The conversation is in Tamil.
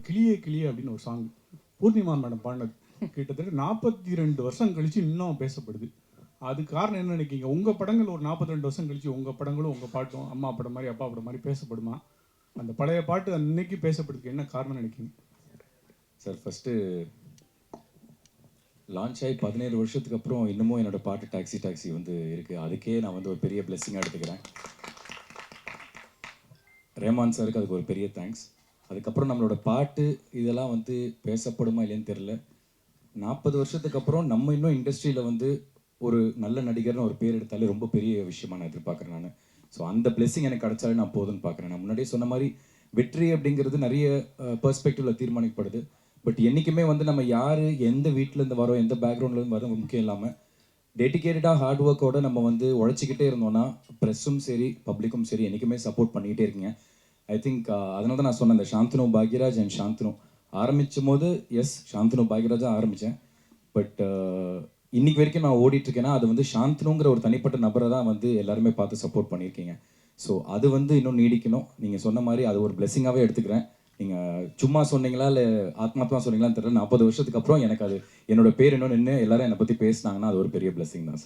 கிளியே கிளியே அப்படின்னு ஒரு சாங் பூர்ணிமா மேடம் பாடினது கிட்டத்தட்ட 42 வருஷம் கழிச்சு இன்னும் பேசப்படுது. அது காரணம் என்ன நினைக்கிங்க? உங்கள் படங்கள் ஒரு 42 வருஷம் கழிச்சு உங்கள் படங்களும் உங்கள் பாட்டும் அம்மா படம் மாதிரி அப்பா படம் மாதிரி பேசப்படுமா? அந்த பழைய பாட்டு அன்னைக்கு பேசப்படுறதுக்கு என்ன காரணம் நினைக்கிங்க? சார் ஃபஸ்ட்டு லான்ச் ஆகி 17 வருஷத்துக்கு அப்புறம் இன்னமும் என்னோடய பாட்டு டாக்ஸி வந்து இருக்குது. அதுக்கே நான் வந்து ஒரு பெரிய பிளெஸ்ஸிங்காக எடுத்துக்கிறேன். ரேமான் சாருக்கு அதுக்கு ஒரு பெரிய தேங்க்ஸ். அதுக்கப்புறம் நம்மளோட பாட்டு இதெல்லாம் வந்து பேசப்படுமா இல்லைன்னு தெரில. 40 வருஷத்துக்கு அப்புறம் நம்ம இன்னும் இண்டஸ்ட்ரியில் வந்து ஒரு நல்ல நடிகர்னு ஒரு பேர் எடுத்தாலே ரொம்ப பெரிய விஷயமா நான் எதிர்பார்க்குறேன் நான். ஸோ அந்த பிளெஸ்ஸிங் எனக்கு கிடைச்சாலே நான் போதும்னு பார்க்குறேன். நான் முன்னாடியே சொன்ன மாதிரி வெற்றி அப்படிங்கிறது நிறைய பெர்ஸ்பெக்டிவில் தீர்மானிக்கப்படுது. பட் என்றைக்குமே வந்து நம்ம யார் எந்த வீட்டிலேருந்து வரோம், எந்த பேக்ரவுண்ட்லேருந்து வரோம் முக்கியம் இல்லாமல் டெடிக்கேட்டடாக ஹார்ட் ஒர்க்கோடு நம்ம வந்து உழைச்சிக்கிட்டே இருந்தோம்னா ப்ரெஸ்ஸும் சரி பப்ளிக்கும் சரி என்றைக்குமே சப்போர்ட் பண்ணிக்கிட்டே இருக்கீங்க. ஐ திங்க் அதனால தான் நான் சொன்னேன், இந்த சாந்தனு பாக்யராஜ் அண்ட் சாந்தனு ஆரம்பிச்சும் போது சாந்தனு பாக்யராஜாக ஆரம்பித்தேன். பட் இன்னைக்கு வரைக்கும் நான் ஓடிட்டுருக்கேன்னா அது வந்து சாந்தனுங்கிற ஒரு தனிப்பட்ட நபரை தான் வந்து எல்லாருமே பார்த்து சப்போர்ட் பண்ணியிருக்கீங்க. ஸோ அது வந்து இன்னும் நீடிக்கணும். நீங்கள் சொன்ன மாதிரி அது ஒரு பிளெஸிங்காகவே எடுத்துக்கிறேன். நீங்கள் சும்மா சொன்னீங்களா இல்லை ஆத்மாத்மா சொன்னீங்களான்னு தெரியல. 40 வருஷத்துக்கு அப்புறம் எனக்கு அது என்னோட பேர் இன்னும் நின்று எல்லாரும் என்னை பற்றி பேசினாங்கன்னா அது ஒரு பெரிய பிளெஸிங் தான் சார்.